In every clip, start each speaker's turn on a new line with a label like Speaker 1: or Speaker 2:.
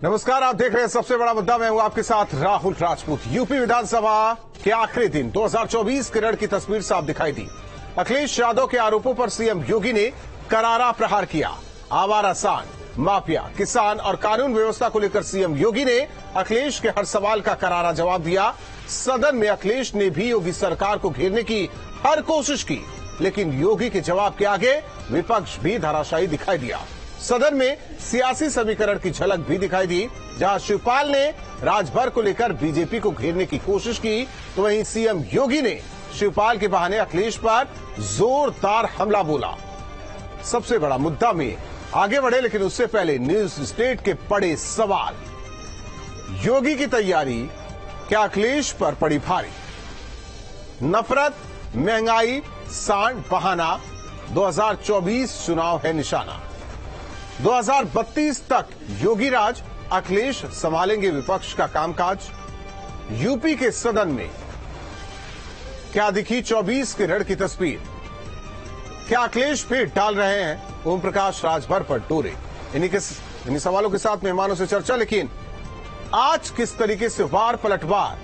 Speaker 1: नमस्कार, आप देख रहे हैं सबसे बड़ा मुद्दा। मैं हूं आपके साथ राहुल राजपूत। यूपी विधानसभा के आखिरी दिन 2024 के रण की तस्वीर साफ दिखाई दी। अखिलेश यादव के आरोपों पर सीएम योगी ने करारा प्रहार किया। आवारा सांड, माफिया, किसान और कानून व्यवस्था को लेकर सीएम योगी ने अखिलेश के हर सवाल का करारा जवाब दिया। सदन में अखिलेश ने भी योगी सरकार को घेरने की हर कोशिश की, लेकिन योगी के जवाब के आगे विपक्ष भी धराशायी दिखाई दिया। सदन में सियासी समीकरण की झलक भी दिखाई दी। जहां शिवपाल ने राजभर को लेकर बीजेपी को घेरने की कोशिश की, तो वहीं सीएम योगी ने शिवपाल के बहाने अखिलेश पर जोरदार हमला बोला। सबसे बड़ा मुद्दा में आगे बढ़े, लेकिन उससे पहले न्यूज स्टेट के बड़े सवाल। योगी की तैयारी क्या अखिलेश पर पड़ी भारी? नफरत, महंगाई, सांड, बहाना, 2024 चुनाव है निशाना। 2032 तक योगी राज, अखिलेश संभालेंगे विपक्ष का कामकाज। यूपी के सदन में क्या दिखी 24 के रण की तस्वीर? क्या अखिलेश फिर डाल रहे हैं ओम प्रकाश राजभर पर डोरे? इन्हीं सवालों के साथ मेहमानों से चर्चा। लेकिन आज किस तरीके से वार पलटवार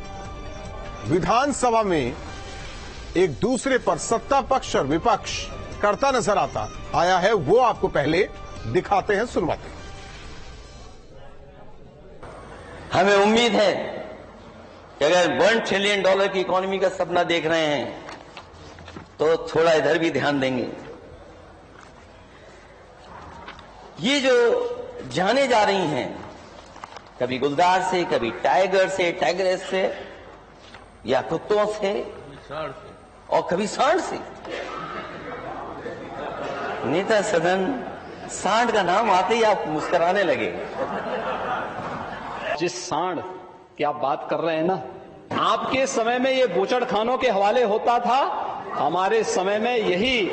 Speaker 1: विधानसभा में एक दूसरे पर सत्ता पक्ष और विपक्ष करता नजर आया है, वो आपको पहले दिखाते हैं, सुनवाते हैं।
Speaker 2: हमें उम्मीद है कि अगर $1 ट्रिलियन की इकोनॉमी का सपना देख रहे हैं तो थोड़ा इधर भी ध्यान देंगे। ये जो जाने जा रही हैं, कभी गुलदार से, कभी टाइगर से, टाइगरेस से, या कुत्तों से और कभी सांड से। नेता सदन सांड का नाम आते ही आप मुस्कुराने लगे।
Speaker 3: जिस सांड की आप बात कर रहे हैं ना, आपके समय में ये बूचड़खानों के हवाले होता था, हमारे समय में यही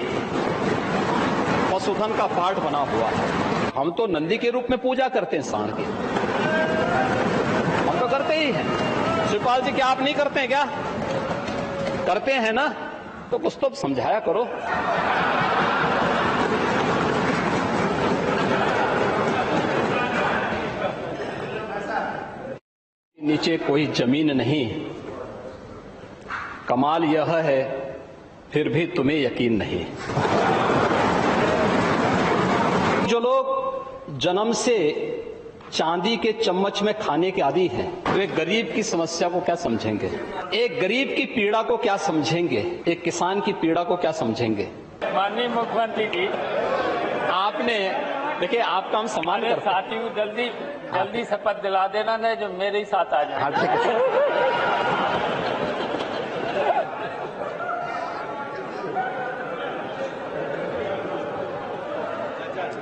Speaker 3: पशुधन का पार्ट बना हुआ है। हम तो नंदी के रूप में पूजा करते हैं सांड की, हम तो करते ही हैं। शिवपाल जी, क्या आप नहीं करते हैं? क्या करते हैं ना? तो कुछ तो समझाया करो। नीचे कोई जमीन नहीं, कमाल यह है फिर भी तुम्हें यकीन नहीं। जो लोग जन्म से चांदी के चम्मच में खाने के आदी हैं, तो एक गरीब की समस्या को क्या समझेंगे? एक गरीब की पीड़ा को क्या समझेंगे? एक किसान की पीड़ा को क्या समझेंगे?
Speaker 4: माननीय मुख्यमंत्री जी,
Speaker 3: आपने देखिए, आपका हम सम्मान करते हैं।
Speaker 4: साथी को जल्दी शपथ दिला देना ना, जो मेरे ही साथ आ जाए।
Speaker 3: हाँ, ठीक है।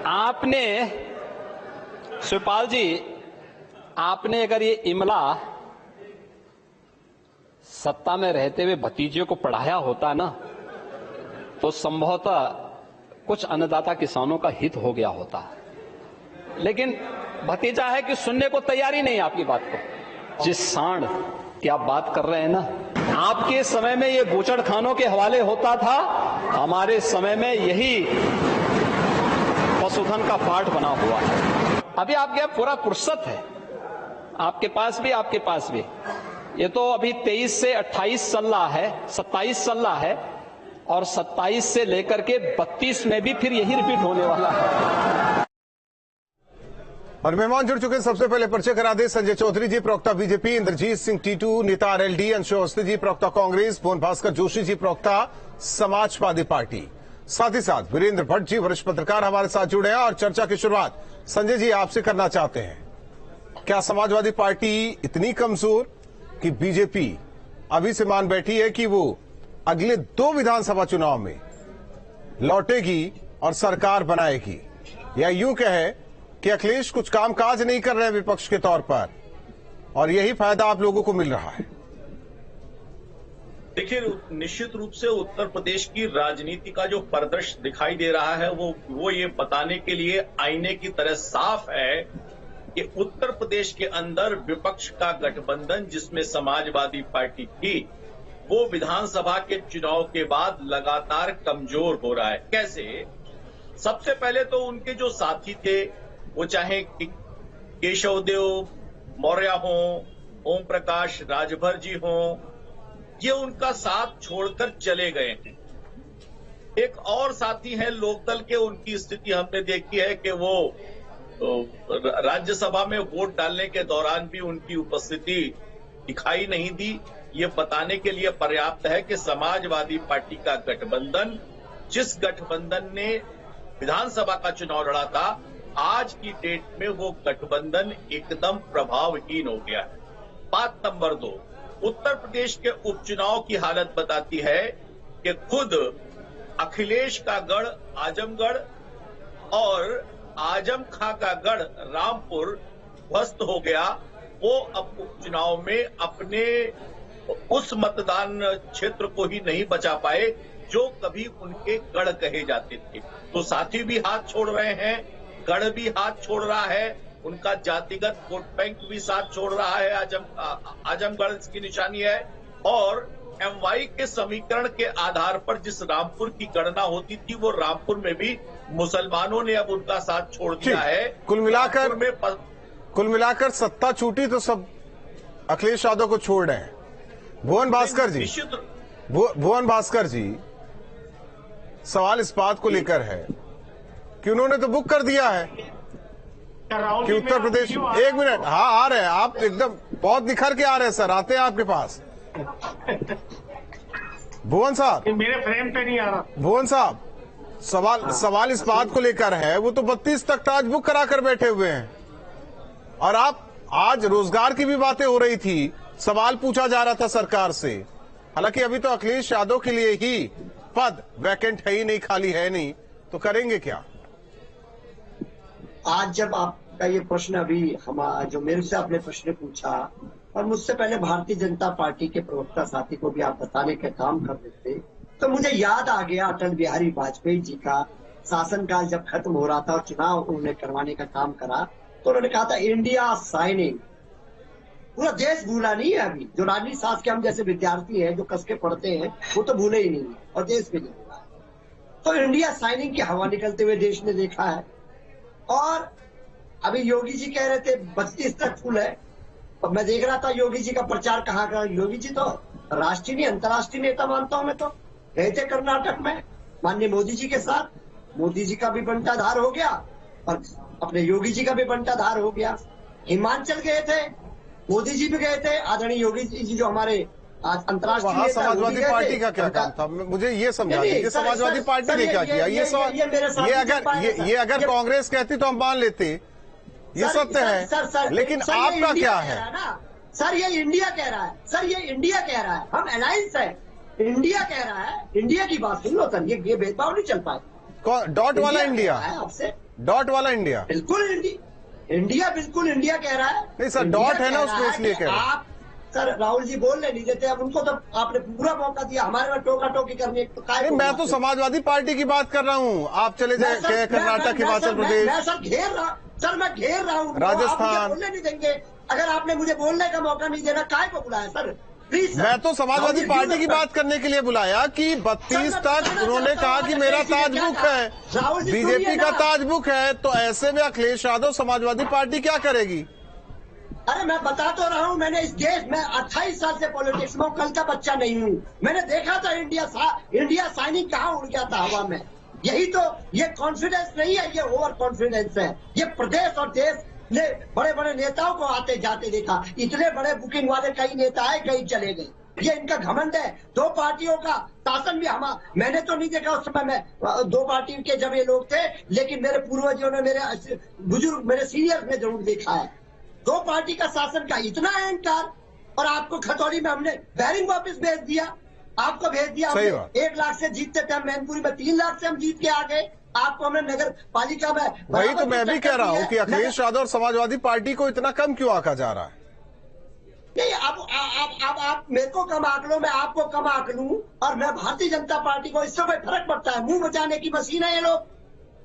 Speaker 3: आपने, शिवपाल जी, आपने अगर ये इमला सत्ता में रहते हुए भतीजे को पढ़ाया होता ना, तो संभवतः कुछ अन्नदाता किसानों का हित हो गया होता। लेकिन भतीजा है कि सुनने को तैयार ही नहीं आपकी बात को। जिस सांड की आप बात कर रहे हैं ना, आपके समय में ये बूचड़खानों के हवाले होता था, हमारे समय में यही पशुधन का पार्ट बना हुआ है। अभी आपके पूरा फुर्सत है, आपके पास भी। ये तो अभी 23 से 28 चल रहा है, 27 चल रहा है, और 27 से लेकर के 32 में भी फिर यही रिपीट होने वाला है।
Speaker 1: और मेहमान जुड़ चुके हैं। सबसे पहले परिचय करा दे संजय चौधरी जी, प्रवक्ता बीजेपी, इंद्रजीत सिंह टीटू, नेता आरएलडी, अंशु अवस्थी जी, प्रवक्ता कांग्रेस, मोहन भास्कर जोशी जी, प्रवक्ता समाजवादी पार्टी। साथ ही साथ वीरेंद्र भट्ट जी, वरिष्ठ पत्रकार, हमारे साथ जुड़े हैं। और चर्चा की शुरुआत संजय जी आपसे करना चाहते हैं। क्या समाजवादी पार्टी इतनी कमजोर कि बीजेपी अभी से मान बैठी है कि वो अगले 2 विधानसभा चुनाव में लौटेगी और सरकार बनाएगी, या यूं कहे कि अखिलेश कुछ कामकाज नहीं कर रहे हैं विपक्ष के तौर पर, और यही फायदा आप लोगों को मिल रहा है?
Speaker 5: देखिए, निश्चित रूप से उत्तर प्रदेश की राजनीति का जो परिदृश्य दिखाई दे रहा है वो ये बताने के लिए आईने की तरह साफ है कि उत्तर प्रदेश के अंदर विपक्ष का गठबंधन, जिसमें समाजवादी पार्टी थी, वो विधानसभा के चुनाव के बाद लगातार कमजोर हो रहा है। कैसे? सबसे पहले तो उनके जो साथी थे, वो चाहे केशवदेव मौर्य हों, ओम प्रकाश राजभर जी हों, ये उनका साथ छोड़कर चले गए हैं। एक और साथी हैं लोकदल के, उनकी स्थिति हमने देखी है कि वो राज्यसभा में वोट डालने के दौरान भी उनकी उपस्थिति दिखाई नहीं दी। ये बताने के लिए पर्याप्त है कि समाजवादी पार्टी का गठबंधन, जिस गठबंधन ने विधानसभा का चुनाव लड़ा था, आज की डेट में वो गठबंधन एकदम प्रभावहीन हो गया है। बात नंबर 2, उत्तर प्रदेश के उपचुनाव की हालत बताती है कि खुद अखिलेश का गढ़ आजमगढ़ और आजम खां का गढ़ रामपुर ध्वस्त हो गया। वो अब उपचुनाव में अपने उस मतदान क्षेत्र को ही नहीं बचा पाए जो कभी उनके गढ़ कहे जाते थे। तो साथी भी हाथ छोड़ रहे हैं, गढ़ भी हाथ छोड़ रहा है, उनका जातिगत वोट बैंक भी साथ छोड़ रहा है। आजमगढ़ इसकी निशानी है। और एमवाई के समीकरण के आधार पर जिस रामपुर की गणना होती थी, वो रामपुर में भी मुसलमानों ने अब उनका साथ छोड़ दिया है।
Speaker 1: कुल मिलाकर सत्ता छूटी तो सब अखिलेश यादव को छोड़ रहे हैं। भुवन भास्कर जी, सवाल इस बात को लेकर है कि उन्होंने तो बुक कर दिया है कि उत्तर प्रदेश, एक मिनट, हाँ आ रहे हैं आप, एकदम बहुत निखर के आ रहे हैं सर, आते हैं आपके पास। भुवन साहब,
Speaker 6: मेरे फ्रेम पे नहीं आ रहा।
Speaker 1: भुवन साहब, सवाल इस बात को लेकर है, वो तो 32 तक आज बुक करा कर बैठे हुए हैं, और आप आज रोजगार की भी बातें हो रही थी, सवाल पूछा जा रहा था सरकार से। हालांकि अभी तो अखिलेश यादव के लिए ही पद वैकेंट है ही नहीं, खाली है नहीं, तो करेंगे क्या?
Speaker 7: आज जब आपका ये प्रश्न अभी जो मेरे से आपने प्रश्न पूछा, और मुझसे पहले भारतीय जनता पार्टी के प्रवक्ता साथी को भी आप बताने का काम कर रहे थे, तो मुझे याद आ गया अटल बिहारी वाजपेयी जी का शासनकाल जब खत्म हो रहा था और चुनाव उन्होंने करवाने का काम करा, तो उन्होंने कहा था इंडिया साइनिंग। पूरा देश भूला नहीं है अभी, जो राजनीति शास्त्र के हम जैसे विद्यार्थी हैं जो कस के पढ़ते हैं वो तो भूले ही नहीं है, और देश भी नहीं भूला। तो इंडिया साइनिंग की हवा निकलते हुए देश ने देखा है। और अभी योगी जी कह रहे थे 32 तक फुल है, और मैं देख रहा था योगी जी का प्रचार कहाँ का। योगी जी तो राष्ट्रीय नहीं अंतर्राष्ट्रीय नेता मानता हूं मैं तो। गए थे कर्नाटक में माननीय मोदी जी के साथ, मोदी जी का भी बंटाधार हो गया और अपने योगी जी का भी बंटाधार हो गया। हिमाचल गए थे, मोदी जी भी गए थे, आदरणीय योगी जी जो हमारे अंतर्राष्ट्रीय
Speaker 1: वहाँ समाजवादी पार्टी का क्या काम था, मुझे ये समझा दीजिए, समाजवादी पार्टी ने क्या किया? ये अगर कांग्रेस कहती तो हम मान लेते, ये सत्य है, लेकिन आपका क्या है?
Speaker 7: सर ये इंडिया कह रहा है, सर ये इंडिया कह रहा है, हम अलायंस है, इंडिया कह रहा है, इंडिया की बात सुन लो सर, ये भेदभाव नहीं चल पाए।
Speaker 1: डॉट वाला इंडिया है
Speaker 7: आपसे,
Speaker 1: डॉट वाला इंडिया
Speaker 7: बिल्कुल इंडिया बिल्कुल इंडिया कह रहा है।
Speaker 1: नहीं सर, डॉट है ना उसमें, इसलिए कह रहा है।
Speaker 7: आप सर राहुल जी बोलने नहीं देते, अब उनको तो आपने पूरा मौका दिया, हमारे में टोका टोकी करने तो काय।
Speaker 1: मैं तो समाजवादी पार्टी की बात कर रहा हूँ, आप चले जाए कर्नाटक, हिमाचल प्रदेश।
Speaker 7: मैं सर घेर रहा हूँ,
Speaker 1: राजस्थान।
Speaker 7: बोलने नहीं देंगे, अगर आपने मुझे बोलने का मौका नहीं देना, काय को बुलाया सर?
Speaker 1: मैं तो समाजवादी पार्टी की बात करने के लिए बुलाया कि 32 तक उन्होंने कहा कि मेरा ताजबुक है, बीजेपी का ताजबुक है, तो ऐसे में अखिलेश यादव समाजवादी पार्टी क्या करेगी?
Speaker 7: अरे मैं बता तो रहा हूँ, मैंने इस देश में 28 साल से पॉलिटिक्स में, कल का बच्चा नहीं हूँ। मैंने देखा था इंडिया साइनिंग कहाँ उड़ गया था हवा में। यही तो, ये कॉन्फिडेंस नहीं है, ये ओवर कॉन्फिडेंस है। ये प्रदेश और देश ने बड़े बड़े नेताओं को आते जाते देखा, इतने बड़े बुकिंग वाले कई नेता आए कई चले गए, ये इनका घमंड है। 2 पार्टियों का शासन भी मैंने तो नहीं देखा उस समय में 2 पार्टी के जब ये लोग थे, लेकिन मेरे पूर्वजों ने, मेरे बुजुर्ग, मेरे सीनियर ने जरूर देखा है। 2 पार्टी का शासन का इतना अहंकार, और आपको खतौड़ी में हमने बैरिंग वापस भेज दिया, आपको भेज दिया 1 लाख से जीतते थे हम, मैनपुरी में 3 लाख से हम जीत के आ गए, आपको हमने नगर पालिका में।
Speaker 1: वही तो मैं भी कह रहा हूँ कि अखिलेश यादव और समाजवादी पार्टी को इतना कम क्यों आंका जा रहा है?
Speaker 7: नहीं, अब आप मेरे को कम आंक लो, मैं आपको कम आंक लूं, और मैं भारतीय जनता पार्टी को, इससे कोई फर्क पड़ता है? मुंह बचाने की मशीन है ये लोग,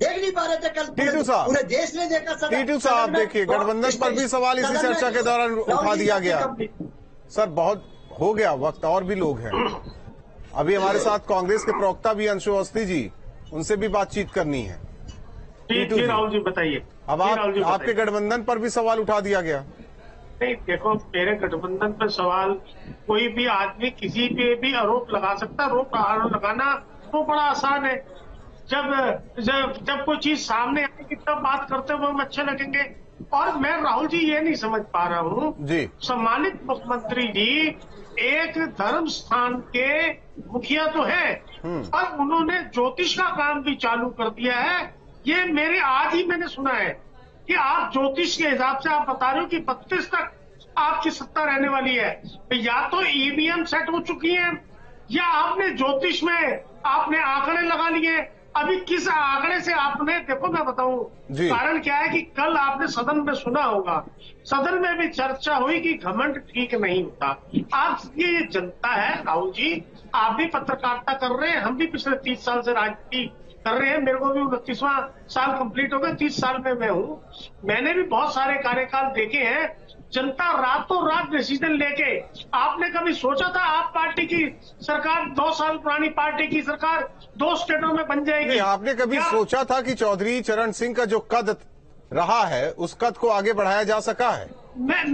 Speaker 7: देख नहीं पा रहे थे कल पूरे देश ने देखा। सर
Speaker 1: टीटू साहब देखिए, गठबंधन पर भी सवाल इसी चर्चा के दौरान उठा दिया गया। सर बहुत हो गया वक्त, और भी लोग हैं अभी हमारे साथ, कांग्रेस के प्रवक्ता भी अंशु अवस्थी जी, उनसे भी बातचीत करनी है।
Speaker 6: जी राहुल जी बताइए।
Speaker 1: अब आपके गठबंधन पर भी सवाल उठा दिया गया।
Speaker 6: नहीं देखो, मेरे गठबंधन पर सवाल कोई भी आदमी किसी पे भी आरोप लगा सकता है। आरोप लगाना तो बड़ा आसान है। जब कोई चीज सामने आएगी तब बात करते हुए हम अच्छे लगेंगे। और मैं राहुल जी ये नहीं समझ पा रहा हूँ जी, सम्मानित मुख्यमंत्री जी एक धर्म स्थान के मुखिया तो है और उन्होंने ज्योतिष का काम भी चालू कर दिया है। ये मेरे आज ही मैंने सुना है कि आप ज्योतिष के हिसाब से आप बता रहे हो कि 32 तक आपकी सत्ता रहने वाली है। या तो ईवीएम सेट हो चुकी है या आपने ज्योतिष में आपने आंकड़े लगा लिए। अभी किस आंकड़े से आपने, देखो मैं बताऊं कारण क्या है कि कल आपने सदन में सुना होगा, सदन में भी चर्चा हुई कि घमंड ठीक नहीं होता। आप ये जनता है राहुल जी, आप भी पत्रकारिता कर रहे हैं, हम भी पिछले 30 साल से राजनीति कर रहे हैं। मेरे को भी 29वां साल कंप्लीट हो गया, 30 साल में मैं हूँ। मैंने भी बहुत सारे कार्यकाल देखे हैं। जनता रातों रात डिसीजन लेके, आपने कभी सोचा था आप पार्टी की सरकार 2 साल पुरानी पार्टी की सरकार 2 स्टेटों में बन जाएगी?
Speaker 1: नहीं, आपने कभी सोचा था कि चौधरी चरण सिंह का जो कद रहा है उस कद को आगे बढ़ाया जा सका है?
Speaker 6: मैं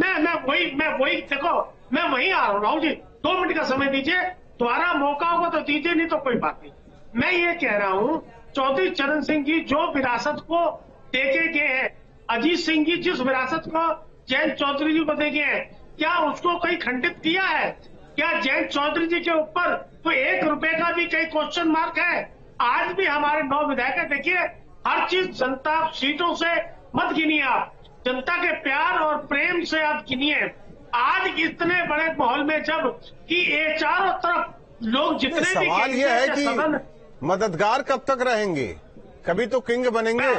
Speaker 6: वही देखो, मैं वही आ रहा हूँ राहुल जी। 2 मिनट का समय दीजिए, दोबारा मौका होगा तो दीजिए, नहीं तो कोई बात नहीं। मैं ये कह रहा हूँ चौधरी चरण सिंह जी जो विरासत को देके गए हैं, अजीत सिंह जी जिस विरासत को जयंत चौधरी जी को देखे हैं, क्या उसको कहीं खंडित किया है? क्या जयंत चौधरी जी के ऊपर तो 1 रुपए का भी कई क्वेश्चन मार्क है? आज भी हमारे 9 विधायक है। देखिए हर चीज जनता सीटों से मत गिनिए, आप जनता के प्यार और प्रेम से आप गिनिए। आज इतने बड़े माहौल में जब कि ये चारों तरफ लोग जितने
Speaker 1: सवाल ये है कि मददगार कब तक रहेंगे? कभी तो किंग बनेंगे।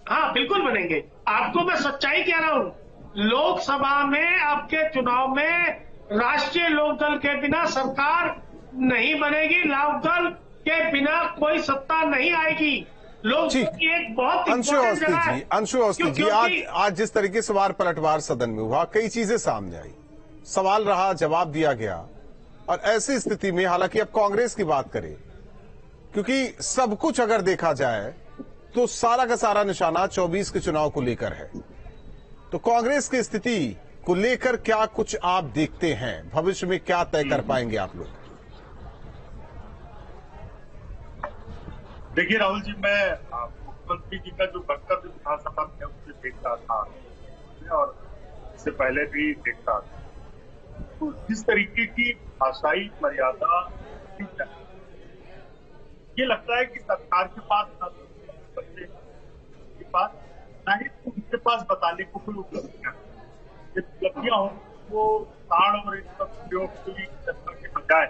Speaker 6: हाँ बिल्कुल बनेंगे। आपको मैं सच्चाई कह रहा हूँ, लोकसभा में आपके चुनाव में राष्ट्रीय लोकदल के बिना सरकार नहीं बनेगी, लोकदल के बिना कोई सत्ता नहीं आएगी। लोग एक बहुत
Speaker 1: अंशु अवस्थी जी, आज जिस तरीके से वार पलटवार सदन में हुआ, कई चीजें सामने आई, सवाल रहा, जवाब दिया गया। और ऐसी स्थिति में हालांकि अब कांग्रेस की बात करें, क्योंकि सब कुछ अगर देखा जाए तो सारा का सारा निशाना 24 के चुनाव को लेकर है, तो कांग्रेस की स्थिति को लेकर क्या कुछ आप देखते हैं? भविष्य में क्या तय कर पाएंगे आप लोग?
Speaker 8: देखिए राहुल जी, मैं मुख्यमंत्री जी का जो वक्तव्य विधानसभा में उसे देख रहा था और इससे पहले भी देख रहा था, तो जिस तरीके की भाषाई मर्यादा ये लगता है कि सरकार के पास ना ही उनके पास बताने को कोई उपलब्धियां हो, वो ताड़ और इन सब प्रयोग की चर्चा के बजाय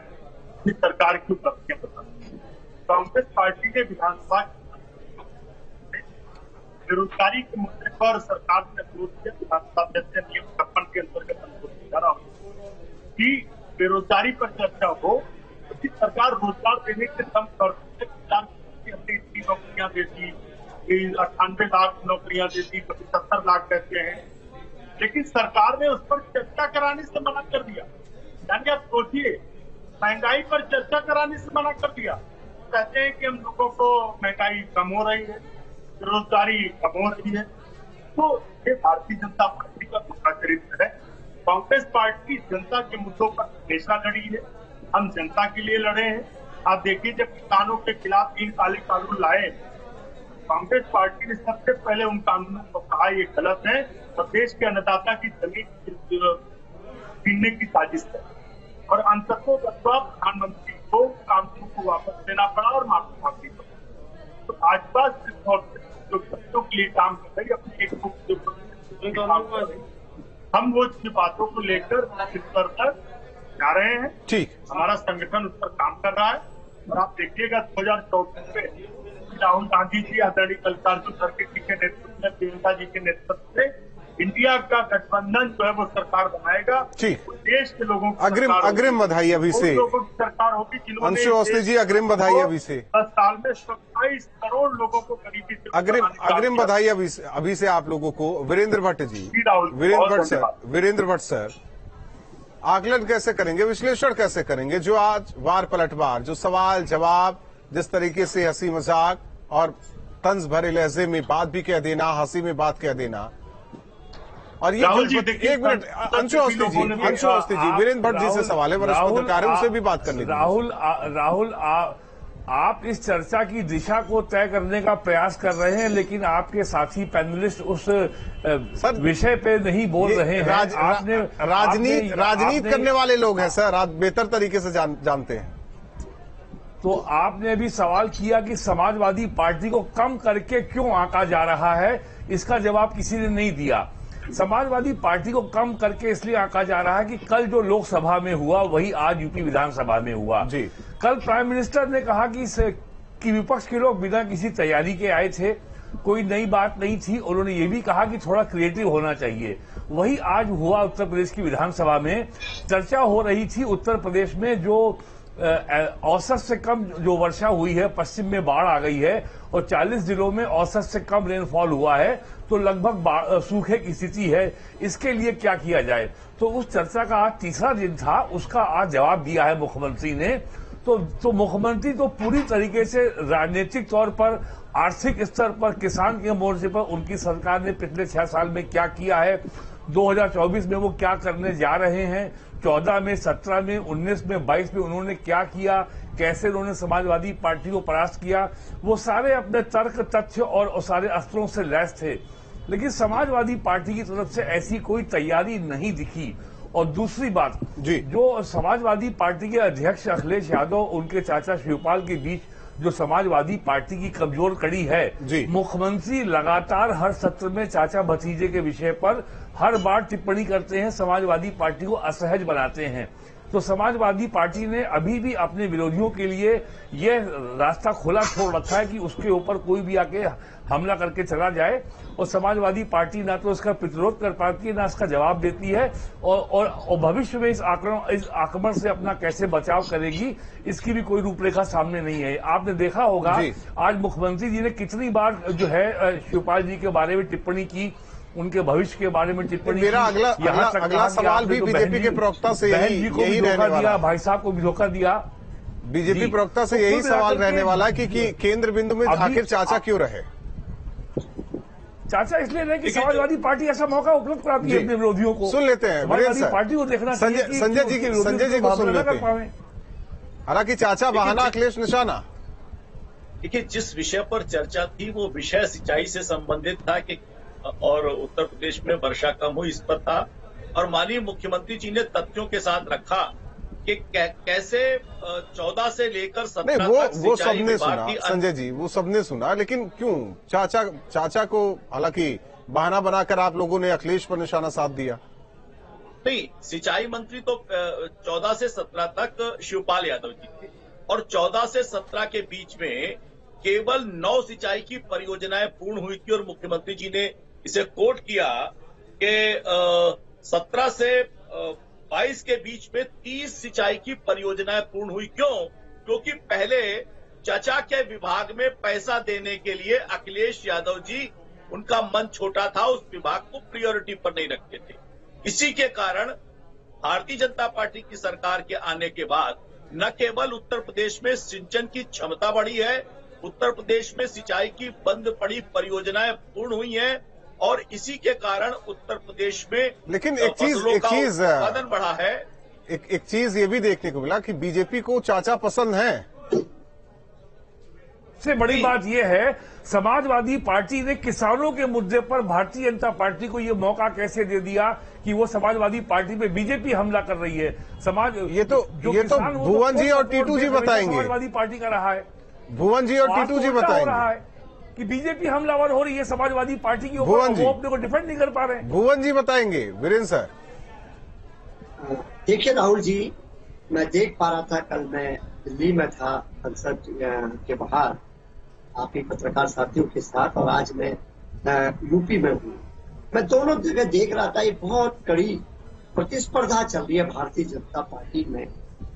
Speaker 8: सरकार की उपलब्धियां बताती। कांग्रेस पार्टी ने विधानसभा बेरोजगारी के मुद्दे पर सरकार ने विरोध किया। विधानसभा अध्यक्ष नियम 56 के अंतर्गत अनुरोध किया रहा कि बेरोजगारी पर चर्चा हो, क्योंकि सरकार रोजगार देने के दम पर हमने इतनी नौकरियां दे दी, 98 लाख नौकरियां दे दी, कभी 70 लाख कहते हैं, लेकिन सरकार ने उस पर चर्चा कराने से मना कर दिया। यानी आप सोचिए, महंगाई पर चर्चा कराने से मना कर दिया। कहते हैं कि हम लोगों को महंगाई कम हो रही है, बेरोजगारी कम हो रही है। तो ये भारतीय जनता पार्टी का दूसरा चरित्र है। कांग्रेस पार्टी जनता के मुद्दों पर हमेशा लड़ी है, हम जनता के लिए लड़े हैं। आप देखिए, जब किसानों के खिलाफ 3 काले कानून लाए, कांग्रेस पार्टी ने सबसे पहले उन कानूनों को कहा ये गलत है और देश के अन्नदाता की जमीन छीनने की साजिश है, और अंततः प्रधानमंत्री को कानूनों को वापस लेना पड़ा और माफी मांगनी पड़ी। तो भाजपा जो बच्चों के लिए काम कर रही, अपनी एक हम वो बातों को लेकर स्तर पर जा रहे हैं।
Speaker 1: ठीक,
Speaker 8: हमारा संगठन उस पर काम कर रहा है। और आप देखिएगा 2024 में राहुल गांधी जी, आदरणीय मल्लिकार्जुन खड़गे जी के नेतृत्व में, प्रियंका जी के नेतृत्व में इंडिया का गठबंधन जो है वो सरकार बनाएगा। देश के लोगों को
Speaker 1: अग्रिम बधाई अभी से
Speaker 8: लोगों की सरकार होगी जिन्होंने
Speaker 1: अंशु अवस्थी जी, अग्रिम बधाई अभी से
Speaker 8: 10 साल में 27 करोड़ लोगों को गरीबी से
Speaker 1: अग्रिम बधाई अभी से आप लोगों को। वीरेंद्र भट्ट जी, वीरेंद्र भट्ट सर, आकलन कैसे करेंगे, विश्लेषण कैसे करेंगे जो आज वार पलटवार, जो सवाल जवाब, जिस तरीके से हंसी मजाक और तंज भरे लहजे में बात भी कह देना, हंसी में बात कह देना। और ये
Speaker 8: राहुल जी देखिए,
Speaker 1: एक मिनट, अंशु अवस्थी जी, वीरेंद्र भट्ट जी से सवाल है, वरिष्ठ पत्रकार है, उसे भी बात करनी है।
Speaker 9: राहुल आप इस चर्चा की दिशा को तय करने का प्रयास कर रहे हैं, लेकिन आपके साथी पैनलिस्ट उस विषय पे नहीं बोल रहे हैं।
Speaker 1: राजनीति करने वाले लोग हैं सर, आप बेहतर तरीके से जानते हैं।
Speaker 9: तो आपने भी सवाल किया कि समाजवादी पार्टी को कम करके क्यों आंका जा रहा है, इसका जवाब किसी ने नहीं दिया। समाजवादी पार्टी को कम करके इसलिए आंका जा रहा है कि कल जो लोकसभा में हुआ वही आज यूपी विधानसभा में हुआ।
Speaker 1: जी।
Speaker 9: कल प्राइम मिनिस्टर ने कहा कि विपक्ष के लोग बिना किसी तैयारी के आए थे, कोई नई बात नहीं थी। उन्होंने ये भी कहा कि थोड़ा क्रिएटिव होना चाहिए। वही आज हुआ उत्तर प्रदेश की विधानसभा में। चर्चा हो रही थी उत्तर प्रदेश में जो औसत से कम जो वर्षा हुई है, पश्चिम में बाढ़ आ गई है और 40 जिलों में औसत से कम रेनफॉल हुआ है, तो लगभग सूखे की स्थिति है। इसके लिए क्या किया जाए? तो उस चर्चा का आज तीसरा दिन था, उसका आज जवाब दिया है मुख्यमंत्री ने। तो मुख्यमंत्री तो पूरी तरीके से राजनीतिक तौर पर, आर्थिक स्तर पर, किसान के मोर्चे पर उनकी सरकार ने पिछले 6 साल में क्या किया है, 2024 में वो क्या करने जा रहे हैं, 14 में, 17 में, 19 में, 22 में उन्होंने क्या किया, कैसे उन्होंने समाजवादी पार्टी को परास्त किया, वो सारे अपने तर्क, तथ्य और सारे अस्त्रों से लैस थे। लेकिन समाजवादी पार्टी की तरफ से ऐसी कोई तैयारी नहीं दिखी। और दूसरी बात, जो समाजवादी पार्टी के अध्यक्ष अखिलेश यादव, उनके चाचा शिवपाल के बीच जो समाजवादी पार्टी की कमजोर कड़ी है, मुख्यमंत्री लगातार हर सत्र में चाचा भतीजे के विषय पर हर बार टिप्पणी करते हैं, समाजवादी पार्टी को असहज बनाते हैं। तो समाजवादी पार्टी ने अभी भी अपने विरोधियों के लिए यह रास्ता खुला छोड़ रखा है कि उसके ऊपर कोई भी आके हमला करके चला जाए, और समाजवादी पार्टी ना तो इसका प्रतिरोध कर पाती है, ना इसका जवाब देती है, और भविष्य में इस आक्रमण से अपना कैसे बचाव करेगी, इसकी भी कोई रूपरेखा सामने नहीं है। आपने देखा होगा आज मुख्यमंत्री जी ने कितनी बार जो है शिवपाल जी के बारे में टिप्पणी की, उनके भविष्य के बारे में टिप्पणी।
Speaker 1: मेरा अगला सवाल भी बीजेपी के प्रवक्ता से यही रहने वाला,
Speaker 9: भाई साहब को भी धोखा दिया।
Speaker 1: बीजेपी प्रवक्ता से यही सवाल रहने वाला है कि केंद्र बिंदु में आखिर चाचा क्यों रहे?
Speaker 9: चाचा इसलिए नहीं कि समाजवादी पार्टी ऐसा मौका उपलब्ध कराती है अपने विरोधियों को।
Speaker 1: सुन लेते हैं
Speaker 9: समाजवादी पार्टी को देखना चाहिए कि
Speaker 1: संजय जी को सुन लेते हैं। हालांकि चाचा बहाना, अखिलेश निशाना।
Speaker 5: देखिए, जिस विषय पर चर्चा थी वो विषय सिंचाई से संबंधित था कि और उत्तर प्रदेश में वर्षा कम हुई, इस पर था। और माननीय मुख्यमंत्री जी ने तथ्यों के साथ रखा कि कैसे 14 से लेकर 17 तक
Speaker 1: वो सबने सुना संजय जी, वो सबने सुना, लेकिन क्यों चाचा को, हालांकि बहाना बनाकर आप लोगों ने अखिलेश पर निशाना साध दिया?
Speaker 5: नहीं, सिंचाई मंत्री तो 14 से 17 तक शिवपाल यादव जी थे, और 14 से 17 के बीच में केवल 9 सिंचाई की परियोजनाएं पूर्ण हुई थी। और मुख्यमंत्री जी ने इसे कोट किया कि 17 से 22 के बीच में 30 सिंचाई की परियोजनाएं पूर्ण हुई। क्यों? क्योंकि पहले चाचा के विभाग में पैसा देने के लिए अखिलेश यादव जी, उनका मन छोटा था, उस विभाग को प्रायोरिटी पर नहीं रखते थे। इसी के कारण भारतीय जनता पार्टी की सरकार के आने के बाद न केवल उत्तर प्रदेश में सिंचन की क्षमता बढ़ी है, उत्तर प्रदेश में सिंचाई की बंद पड़ी परियोजनाएं पूर्ण हुई हैं, और इसी के कारण उत्तर प्रदेश में
Speaker 1: लेकिन एक चीज
Speaker 5: उत्पादन बढ़ा है।
Speaker 1: एक चीज ये भी देखने को मिला कि बीजेपी को चाचा पसंद है।
Speaker 9: सबसे बड़ी बात यह है, समाजवादी पार्टी ने किसानों के मुद्दे पर भारतीय जनता पार्टी को यह मौका कैसे दे दिया कि वो समाजवादी पार्टी पे बीजेपी हमला कर रही है।
Speaker 1: ये तो भुवन जी और टीटू जी बताएंगे।
Speaker 9: समाजवादी पार्टी का रहा है,
Speaker 1: भुवन जी और टीटू जी बताएंगे
Speaker 9: कि बीजेपी हमलावर हो रही है समाजवादी पार्टी के ऊपर, वो अपने को डिफेंड नहीं कर पा रहे।
Speaker 1: भुवन जी बताएंगे। वीरेंद्र सर,
Speaker 7: देखिए राहुल जी, मैं देख पा रहा था, कल मैं दिल्ली में था संसद के बाहर आपके पत्रकार साथियों के साथ, और आज मैं यूपी में हूँ। मैं दोनों जगह देख रहा था, ये बहुत कड़ी प्रतिस्पर्धा चल रही है भारतीय जनता पार्टी में,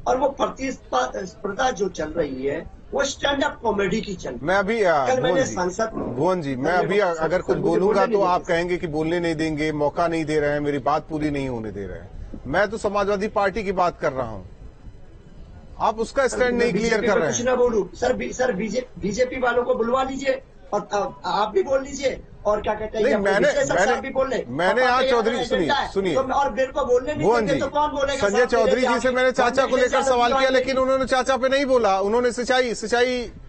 Speaker 7: और वो प्रतिस्पर्धा जो चल रही है वो स्टैंड अप कॉमेडी की चल रही है।
Speaker 1: मैं अभी भुवन जी, मैं अभी अगर कुछ बोलूंगा तो आप कहेंगे कि बोलने नहीं देंगे, मौका नहीं दे रहे हैं, मेरी बात पूरी नहीं होने दे रहे हैं। मैं तो समाजवादी पार्टी की बात कर रहा हूँ, आप उसका स्टैंड नहीं क्लियर कर रहे हैं।
Speaker 7: कुछ ना बोलूं सर, बीजेपी वालों को बुलवा लीजिए और आप भी बोल लीजिए और क्या कहते हैं,
Speaker 1: नहीं, मैंने आज चौधरी सुनिए
Speaker 7: और मेरे को बोलने नहीं
Speaker 1: भुवन
Speaker 7: देंगे
Speaker 1: जी,
Speaker 7: तो कौन बोलेगा?
Speaker 1: संजय चौधरी जी से मैंने चाचा को लेकर सवाल किया, लेकिन उन्होंने चाचा पे नहीं बोला, उन्होंने सिंचाई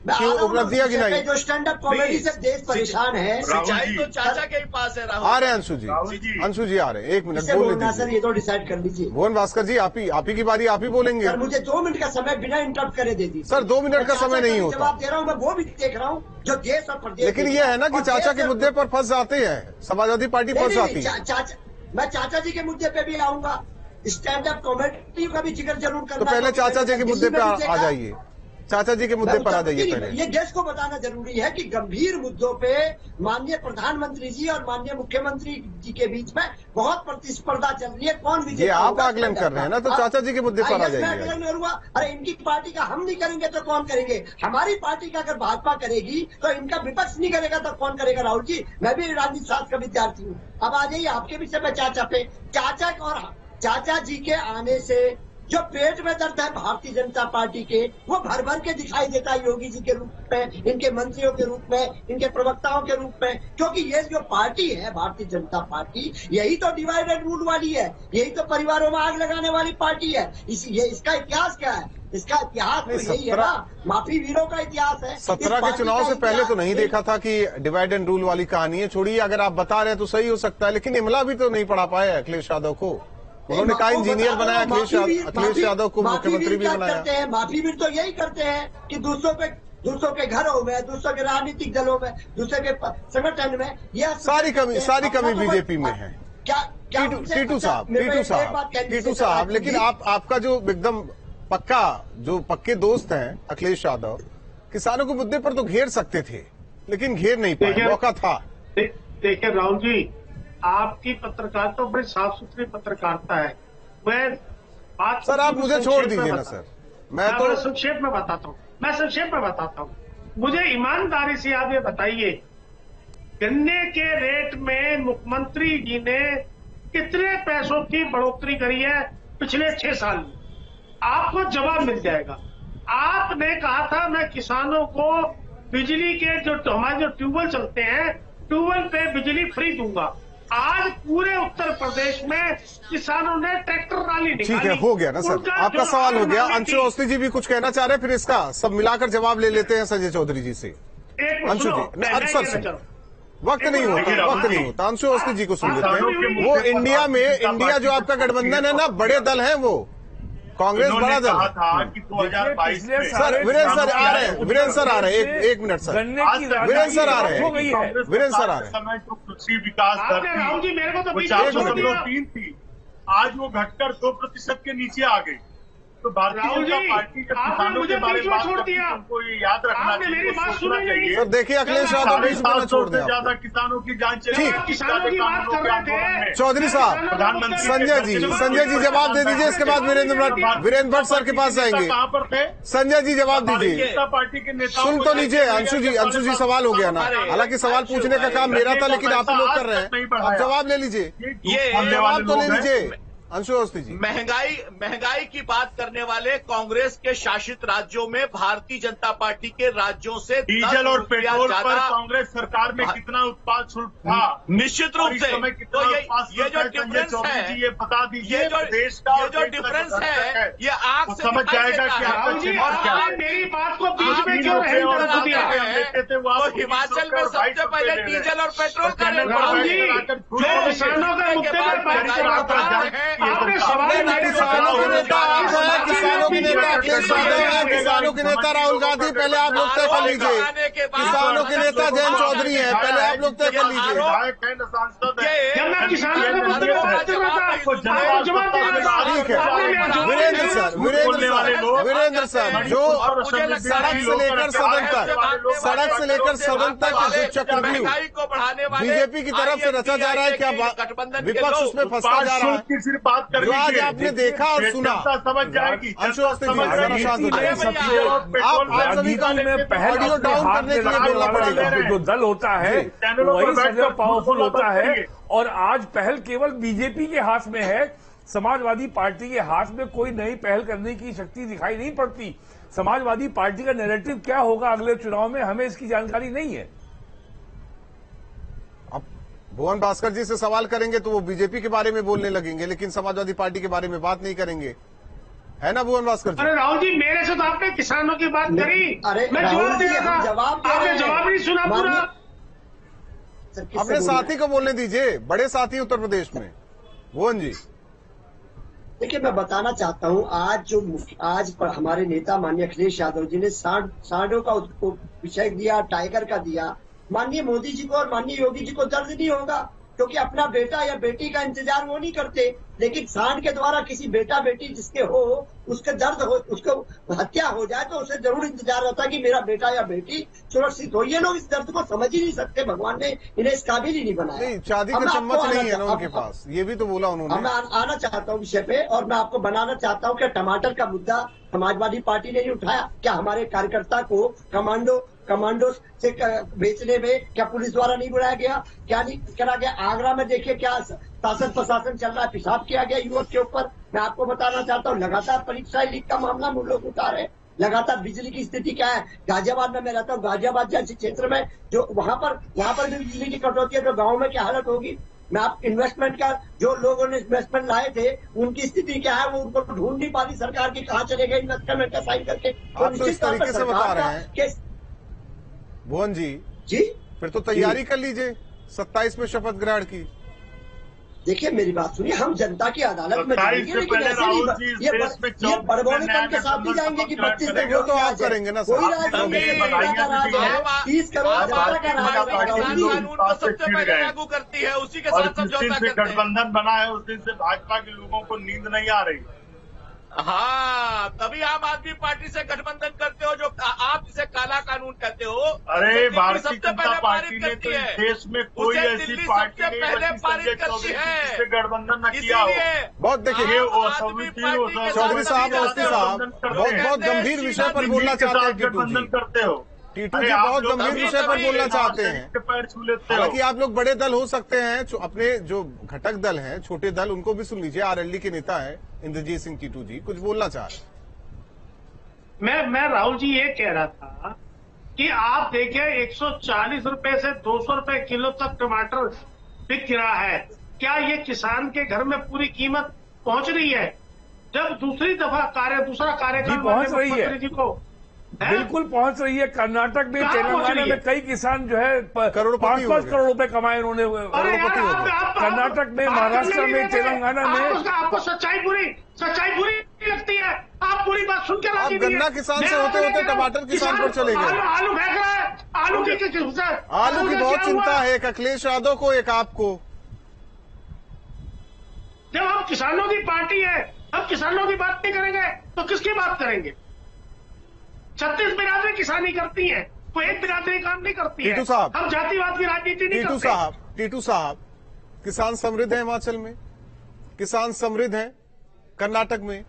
Speaker 1: की उपलब्धियां गिनाई।
Speaker 7: जो स्टैंड अप कॉमेडी से देश परेशान है,
Speaker 5: सिंचाई तो चाचा के ही पास है।
Speaker 1: आ रहे हैं अंशु जी आ रहे हैं, 1 मिनट बोलने दीजिए।
Speaker 7: सर ये तो डिसाइड कर लीजिए।
Speaker 1: भुवन भास्कर जी, आप ही की बारी, आप ही बोलेंगे।
Speaker 7: सर मुझे 2 मिनट का समय बिना इंटरप्ट करे दे दीजिए।
Speaker 1: सर 2 मिनट का समय नहीं होता।
Speaker 7: जवाब दे रहा हूँ मैं, वो भी देख रहा हूँ जो देश और प्रदेश।
Speaker 1: लेकिन ये है ना कि चाचा के मुद्दे पर फंस जाते हैं, समाजवादी पार्टी फंस जाती है।
Speaker 7: मैं चाचा जी के मुद्दे पे भी आऊंगा, स्टैंड अप कॉमेडी का भी जिक्र जरूर करना।
Speaker 1: तो पहले चाचा जी के मुद्दे पे आ जाइए, चाचा जी के मुद्दे पर आ जाइए पहले।
Speaker 7: ये देश को बताना जरूरी है कि गंभीर मुद्दों पे माननीय प्रधानमंत्री जी और माननीय मुख्यमंत्री जी के बीच में बहुत प्रतिस्पर्धा चल रही है। कौन विजय?
Speaker 1: ये आप आकलन कर रहे हैं ना, तो चाचा जी के मुद्दे पर आ जाइए।
Speaker 7: अरे इनकी पार्टी का हम नहीं करेंगे तो कौन करेंगे? हमारी पार्टी का अगर भाजपा करेगी तो इनका विपक्ष नहीं करेगा तो कौन करेगा? राहुल जी, मैं भी राजनीति शास्त्र का विद्यार्थी हूँ। अब आ जाइए आपके विषय पे, चाचा पे। चाचा जी के आने से जो पेट में दर्द है भारतीय जनता पार्टी के, वो भर भर के दिखाई देता है योगी जी के रूप में, इनके मंत्रियों के रूप में, इनके प्रवक्ताओं के रूप में। क्योंकि ये जो पार्टी है भारतीय जनता पार्टी, यही तो डिवाइड एंड रूल वाली है, यही तो परिवारों में आग लगाने वाली पार्टी है। इसका इतिहास क्या है? इसका इतिहास तो यही है ना, माफी वीरों का इतिहास है।
Speaker 1: 17 के चुनाव से पहले तो नहीं देखा था कि डिवाइड एंड रूल वाली कहानी है। छोड़िए, अगर आप बता रहे हैं तो सही हो सकता है, लेकिन इमला भी तो नहीं पढ़ा पाए अखिलेश यादव को। उन्होंने कहा इंजीनियर बनाया, अखिलेश यादव को मुख्यमंत्री भी बनाया।
Speaker 7: माफी वीर तो यही करते हैं कि दूसरों के घरों में, दूसरों के राजनीतिक दलों में, दूसरों के संगठन में, यह
Speaker 1: सारी कमी बीजेपी में है। टीटू साहब, लेकिन आपका जो एकदम पक्के दोस्त हैं अखिलेश यादव, किसानों के मुद्दे पर तो घेर सकते थे, लेकिन घेर नहीं पाए, मौका था।
Speaker 6: देखिए राहुल जी, आपकी पत्रकारिता बड़ी साफ सुथरी पत्रकारिता है। मैं बात
Speaker 1: सर आप मुझे छोड़ दीजिए ना सर, मैं तो
Speaker 6: संक्षेप में बताता हूँ। मुझे ईमानदारी से आप ये बताइए, गन्ने के रेट में मुख्यमंत्री जी ने कितने पैसों की बढ़ोतरी करी है पिछले 6 साल में? आपको जवाब मिल जाएगा। आपने कहा था मैं किसानों को बिजली के हमारे जो ट्यूबवेल चलते हैं, ट्यूबवेल पे बिजली फ्री दूंगा। आज पूरे उत्तर प्रदेश में किसानों ने ट्रैक्टर रैली निकाली।
Speaker 1: ठीक है, हो गया ना सर, आपका सवाल हो गया। अंशु अवस्थी जी भी कुछ कहना चाह रहे हैं, फिर इसका सब मिलाकर जवाब ले लेते हैं संजय चौधरी जी से। अंशु जी, सर वक्त नहीं होता। अंशु अवस्थी जी को सुन लेते हैं। वो इंडिया जो आपका गठबंधन है ना, बड़े दल है वो, कांग्रेस बड़ा दल
Speaker 8: था कि 2022 में
Speaker 1: सर वीरेंद्र सर आ रहे हैं, एक मिनट सर, वीरेंद्र सर आ रहे हैं।
Speaker 8: समय जो कृषि विकास दर थी वो 4.3 थी, आज वो घटकर 2% के नीचे आ गई। तो भारतीय जनता पार्टी के किसानों के बारे में बात करती है, उनको ये याद रखना चाहिए।
Speaker 1: सर देखिए, अखिलेश यादव भी छोड़
Speaker 8: से ज्यादा किसानों की जान चली।
Speaker 1: चौधरी साहब,
Speaker 8: प्रधानमंत्री
Speaker 1: संजय जी जवाब दे दीजिए, इसके बाद वीरेंद्र भट्ट सर के पास जाएंगे।
Speaker 8: कहाँ पर थे
Speaker 1: संजय जी जवाब दीजिए,
Speaker 8: जनता पार्टी के नेताओं
Speaker 1: सुन तो लीजिए। अंशु जी सवाल हो गया ना, हालांकि सवाल पूछने का काम मेरा था, लेकिन आप लोग कर रहे हैं, अब जवाब ले लीजिए, जवाब तो ले लीजिए। अंशु अवस्थी जी,
Speaker 5: महंगाई की बात करने वाले कांग्रेस के शासित राज्यों में भारतीय जनता पार्टी के राज्यों से
Speaker 8: डीजल और पेट्रोल पर कांग्रेस सरकार में कितना उत्पाद शुल्क था?
Speaker 5: निश्चित रूप से तो ये जो डिफरेंस है,
Speaker 8: ये बता दीजिए,
Speaker 5: ये जो डिफरेंस है, ये आग से
Speaker 8: समझ जाएगा कि
Speaker 6: आप मेरी बात को बीच में क्यों
Speaker 5: तो हिमाचल में सबसे पहले डीजल और पेट्रोल का रेट बढ़ा।
Speaker 6: किसानों का मुद्दे पर बात कर रहा था। आपने सवाल
Speaker 1: किसानों के नेता आप हैं, किसानों के नेता अखिलेश यादव हैं, किसानों के नेता राहुल गांधी, पहले आप लोग तय कर लीजिए। किसानों के नेता जयंत चौधरी हैं, पहले आप लोग तय कर लीजिए। ठीक है, वीरेंद्र सर जो सड़क से लेकर सदन तक जो चक्रव्यूह बीजेपी की तरफ से रचा जा रहा है, क्या विपक्ष उसमें फंसता जा रहा है? जो आज आपने देखा और सुना,
Speaker 8: समझ जाएगी।
Speaker 1: अंशु अवस्थी जी जरा शांत हो जाइए। आप सभी का ऑडियो डाउन करने के लिए बोलना पड़ेगा।
Speaker 9: जो दल होता है वही सबसे पावरफुल होता है, और आज पहल केवल बीजेपी के हाथ में है। समाजवादी पार्टी के हाथ में कोई नई पहल करने की शक्ति दिखाई नहीं पड़ती। समाजवादी पार्टी का नैरेटिव क्या होगा अगले चुनाव में, हमें इसकी जानकारी नहीं है।
Speaker 1: भुवन भास्कर जी से सवाल करेंगे तो वो बीजेपी के बारे में बोलने लगेंगे, लेकिन समाजवादी पार्टी के बारे में बात नहीं करेंगे, है ना भुवन भास्कर जी?
Speaker 6: अरे राहुल जी, मेरे से तो आपने किसानों की बात करी,
Speaker 7: अरे
Speaker 6: मैं जवाब दे रहा था, आपने जवाब नहीं सुना पूरा।
Speaker 1: अपने साथी को बोलने दीजिए, बड़े साथी उत्तर प्रदेश में। भुवन जी
Speaker 7: देखिए, मैं बताना चाहता हूं, आज हमारे नेता माननीय अखिलेश यादव जी ने सांडों का विषय दिया, टाइगर का दिया। माननीय मोदी जी को और माननीय योगी जी को दर्द नहीं होगा, क्योंकि अपना बेटा या बेटी का इंतजार वो नहीं करते, लेकिन सांड के द्वारा किसी बेटा बेटी जिसके हो उसके दर्द हो, उसको हत्या हो जाए तो उसे जरूर इंतजार रहता है कि मेरा बेटा या बेटी सुरक्षित हो। ये लोग इस दर्द को समझ ही नहीं सकते, भगवान ने इन्हें इस काबिल ही नहीं बनाया।
Speaker 1: शादी का चम्मच नहीं है ना उनके पास, ये भी तो बोला उन्होंने।
Speaker 7: मैं आना चाहता हूँ विषय पे, और मैं आपको बनाना चाहता हूँ कि टमाटर का मुद्दा समाजवादी पार्टी ने नहीं उठाया। क्या हमारे कार्यकर्ता को कमांडो से बेचने में क्या पुलिस द्वारा नहीं बुलाया गया? क्या नहीं करा गया? आगरा में देखिए क्या शासन प्रशासन चल रहा है, पेशाब किया गया युवक के ऊपर। मैं आपको बताना चाहता हूँ, लगातार परीक्षा लीक का मामला हम लोग उठा रहे हैं। लगातार बिजली की स्थिति क्या है? गाजियाबाद में मैं रहता हूँ, गाजियाबाद जैसे क्षेत्र में जो वहां पर भी बिजली की कटौती है, तो गाँव में क्या हालत होगी? मैं आप इन्वेस्टमेंट का, जो लोगों ने इन्वेस्टमेंट लाए थे उनकी स्थिति क्या है, वो उनको ढूंढ नहीं पाती सरकार की, कहाँ चले गए इन्वेस्टमेंट का साइन करके।
Speaker 1: आप तो इस तरीके से बता रहे हैं भुवन जी, फिर तो तैयारी कर लीजिए 27 में शपथ ग्रहण की।
Speaker 7: देखिए मेरी बात सुनिए, हम जनता की अदालत में जाएंगे, लेकिन ऐसे नहीं ये बड़बोलेपन के साथ भी जाएंगे कि 32
Speaker 1: वो तो आप करेंगे ना सर।
Speaker 7: 30 करोड़ जनता का राज
Speaker 8: सबसे पहले लागू करती है, उसी के साथ समझौता करते हैं। गठबंधन बना है उस दिन से भाजपा के लोगों को नींद नहीं आ रही।
Speaker 5: हाँ, तभी आम आदमी पार्टी से गठबंधन करते हो, जो आप जिसे काला कानून कहते हो।
Speaker 8: अरे भारतीय जनता पार्टी ने तो इस देश में कोई ऐसी पार्टी नहीं
Speaker 5: पहले पारित करती है
Speaker 8: जिससे गठबंधन न किया हो।
Speaker 1: बहुत देखिए चौधरी साहब, अवस्थी साहब बहुत गंभीर विषय पर बोलना चाहते हैं।
Speaker 8: गठबंधन करते हो
Speaker 1: टीटू जी बहुत गंभीर विषय पर बोलना चाहते हैं।
Speaker 8: पैर छू लेते हो।
Speaker 1: हालांकि आप लोग बड़े दल हो सकते हैं, अपने जो घटक दल हैं, छोटे दल, उनको भी सुन लीजिए। आरएलडी के नेता हैं इंद्रजीत सिंह टीटू जी, कुछ बोलना चाह रहे।
Speaker 6: मैं राहुल जी ये कह रहा था कि आप देखिए 140 रुपए से 200 रुपए किलो तक टमाटर बिक रहा है। क्या ये किसान के घर में पूरी कीमत पहुंच रही है? जब दूसरा कार्यकाल
Speaker 9: पहुंच रही है
Speaker 6: जी को
Speaker 9: बिल्कुल पहुंच रही है। कर्नाटक में, तेलंगाना में कई किसान जो है 5-5 करोड़ रुपए कमाए उन्होंने कर्नाटक में, महाराष्ट्र में, तेलंगाना में।
Speaker 6: आपको सच्चाई बुरी लगती है? आप पूरी बात सुन के
Speaker 1: आप गन्ना किसान से होते होते टमाटर किसान पर चले गए।
Speaker 6: आलू फेंक रहा है, आलू
Speaker 1: की बहुत चिंता है, एक अखिलेश यादव को, एक आपको।
Speaker 6: जब हम किसानों की पार्टी है, हम किसानों की बात नहीं करेंगे तो किसकी बात करेंगे? 36 बिरादरी किसानी करती है, कोई एक बिरादरी काम नहीं करती है।
Speaker 1: टीटू साहब,
Speaker 6: हम जातिवाद की राजनीति नहीं करते।
Speaker 1: टीटू साहब, किसान समृद्ध है हिमाचल में, किसान समृद्ध है कर्नाटक में,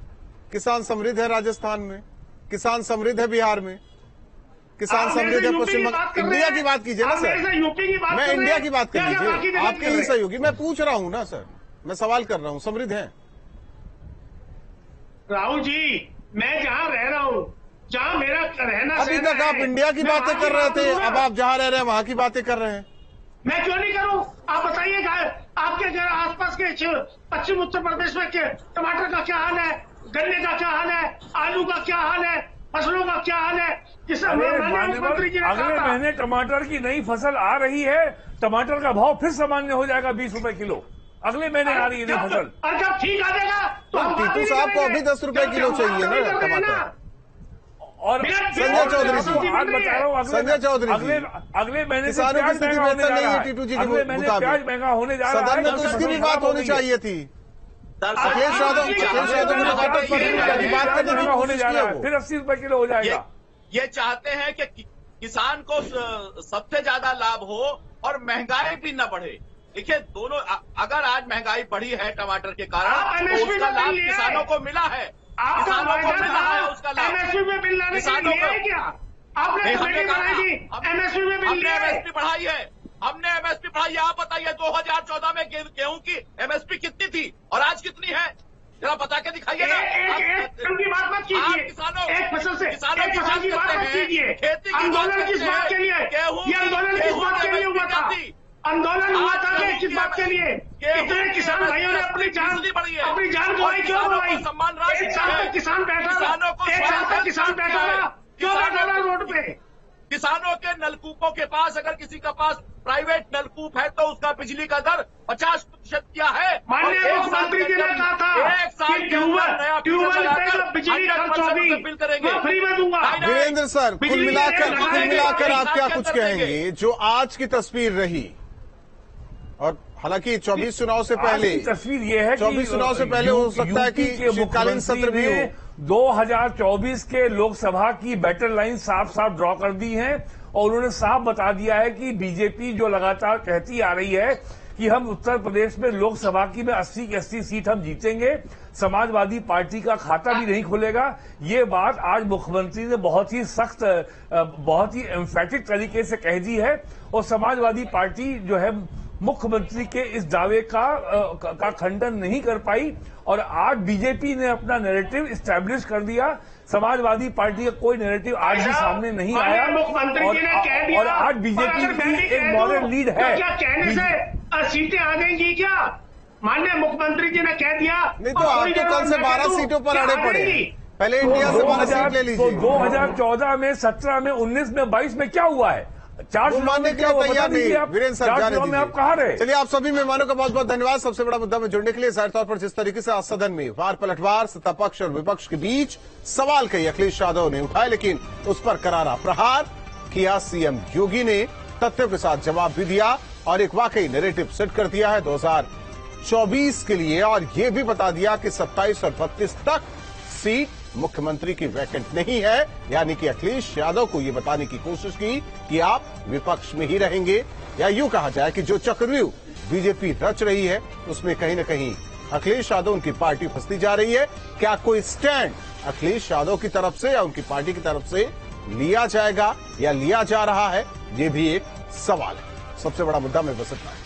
Speaker 1: किसान समृद्ध है राजस्थान में, किसान समृद्ध है बिहार में, किसान समृद्ध है पश्चिम बंगाल। इंडिया की बात कीजिए ना सर,
Speaker 6: यूपी की बात,
Speaker 1: मैं इंडिया की बात कर लीजिए, आपके ही सहयोगी। मैं पूछ रहा हूं ना सर, मैं सवाल कर रहा हूं, समृद्ध है।
Speaker 6: राहुल जी, मैं जहां रह रहा हूं, जहां मेरा रहना,
Speaker 1: अभी तक आप इंडिया की बातें कर रहे थे, अब आप जहां रह रहे हैं वहां की बातें कर रहे हैं।
Speaker 6: मैं क्यों नहीं करूं? आप बताइए, आपके घर आसपास के पश्चिम उत्तर प्रदेश में टमाटर का क्या हाल है, गन्ने का क्या हाल है, आलू का क्या हाल है, फसलों का क्या हाल है?
Speaker 9: अगले महीने टमाटर की नई फसल आ रही है, टमाटर का भाव फिर सामान्य हो जाएगा 20 रुपए किलो। अगले महीने आ रही है नई फसल।
Speaker 6: और जब ठीक आ जाएगा
Speaker 1: तो टीटू साहब को अभी 10 रुपए किलो चाहिए ना टमाटर।
Speaker 9: और
Speaker 1: संजय चौधरी जी,
Speaker 9: आज बता रहा हूँ,
Speaker 1: संजय चौधरी
Speaker 9: अगले महीने से
Speaker 1: किसानों की स्थिति बेहतर नहीं है टीटू जी के मुताबिक।
Speaker 9: प्याज महंगा होने जा रहा है।
Speaker 1: सदन में तो इसकी भी बात होनी चाहिए थी। अखिलेश यादव टमाटर पर बात करने की
Speaker 9: होने जा रहा है, फिर 80 रुपए किलो हो जाएगा।
Speaker 5: ये चाहते हैं कि किसान को सबसे ज्यादा लाभ हो और महंगाई भी न बढ़े। देखिए, दोनों, अगर आज महंगाई बढ़ी है टमाटर के कारण, तो उसका लाभ किसानों को मिला है, किसानों को मिला है उसका लाभ।
Speaker 6: एमएसपी में बिल लाने के लिए क्या आपने
Speaker 5: एमएसपी बढ़ाई है, हमने एमएसपी बढ़ाई है। आप बताइए 2014 में गेहूं की एमएसपी कितनी थी और आज कितनी है? जरा बता के दिखाइए ना।
Speaker 6: की बात मत कीजिए, एक फसल से
Speaker 5: किसानों की बात कीजिए। खेती की
Speaker 6: आंदोलन किस बात के लिए? ये आंदोलन किस बात के लिए हुआ था? आंदोलन हुआ था कि इतने किसान भाइयों ने अपनी जान गंवाई, क्यों गंवाई? एक साल तक किसान बैठा रहा, क्यों बैठा रहा रोड पे?
Speaker 5: किसानों के नलकूपों के पास, अगर किसी के पास प्राइवेट नलकूप है तो उसका बिजली का दर 50% किया है।
Speaker 6: माननीय मुख्यमंत्री जी ने कहा था
Speaker 5: एक साल
Speaker 6: कि
Speaker 5: के अंदर नया
Speaker 6: ट्यूबवेल पे बिजली खर्च होगी,
Speaker 5: बिल करेंगे,
Speaker 6: मैं फ्री में दूंगा।
Speaker 1: वीरेंद्र सर, कुल मिलाकर आप क्या कुछ कहेंगे जो आज की तस्वीर रही? और हालांकि 24 चुनाव से पहले
Speaker 9: तस्वीर ये है
Speaker 1: 24 चुनाव से पहले हो सकता है कि शीतकालीन सत्र भी हो।
Speaker 9: 2024 के लोकसभा की बैटल लाइन साफ साफ ड्रॉ कर दी है और उन्होंने साफ बता दिया है कि बीजेपी जो लगातार कहती आ रही है कि हम उत्तर प्रदेश में लोकसभा की में 80 की 80 सीट हम जीतेंगे, समाजवादी पार्टी का खाता भी नहीं खुलेगा। ये बात आज मुख्यमंत्री ने बहुत ही सख्त, बहुत ही एम्फेटिक तरीके से कह दी है और समाजवादी पार्टी जो है मुख्यमंत्री के इस दावे का खंडन नहीं कर पाई और आज बीजेपी ने अपना नैरेटिव इस्टेब्लिश कर दिया। समाजवादी पार्टी का कोई नैरेटिव आज भी सामने नहीं आया और आज बीजेपी की एक मॉरल लीड है।
Speaker 6: क्या कहने से सीटें आ जाएंगी क्या? माननीय मुख्यमंत्री जी ने कह दिया।
Speaker 1: नहीं तो आप तो कल से 12 सीटों पर अड़े पड़े, पहले इंडिया से 12 सीट ले लीजिए।
Speaker 9: 2014 में, 17 में, 19 में, 22 में क्या हुआ है? 4
Speaker 1: मानने के लिए तैयार नहीं। वीरेंद्र सर, जाने
Speaker 9: में आप कहा रहे।
Speaker 1: चलिए, आप सभी मेहमानों का बहुत बहुत धन्यवाद सबसे बड़ा मुद्दा में जुड़ने के लिए। जाहिर तौर पर जिस तरीके से आज सदन में वार पलटवार सत्ता पक्ष और विपक्ष के बीच सवाल कई अखिलेश यादव ने उठाए, लेकिन उस पर करारा प्रहार किया सीएम योगी ने, तथ्यों के साथ जवाब भी दिया और एक वाकई नैरेटिव सेट कर दिया है 2024 के लिए और ये भी बता दिया कि 27 और 32 तक सीट मुख्यमंत्री की वैकेंट नहीं है। यानी कि अखिलेश यादव को ये बताने की कोशिश की कि आप विपक्ष में ही रहेंगे, या यूं कहा जाए कि जो चक्रव्यूह बीजेपी रच रही है उसमें कहीं न कहीं अखिलेश यादव, उनकी पार्टी फंसती जा रही है। क्या कोई स्टैंड अखिलेश यादव की तरफ से या उनकी पार्टी की तरफ से लिया जाएगा या लिया जा रहा है, ये भी एक सवाल है। सबसे बड़ा मुद्दा में बस इतना है।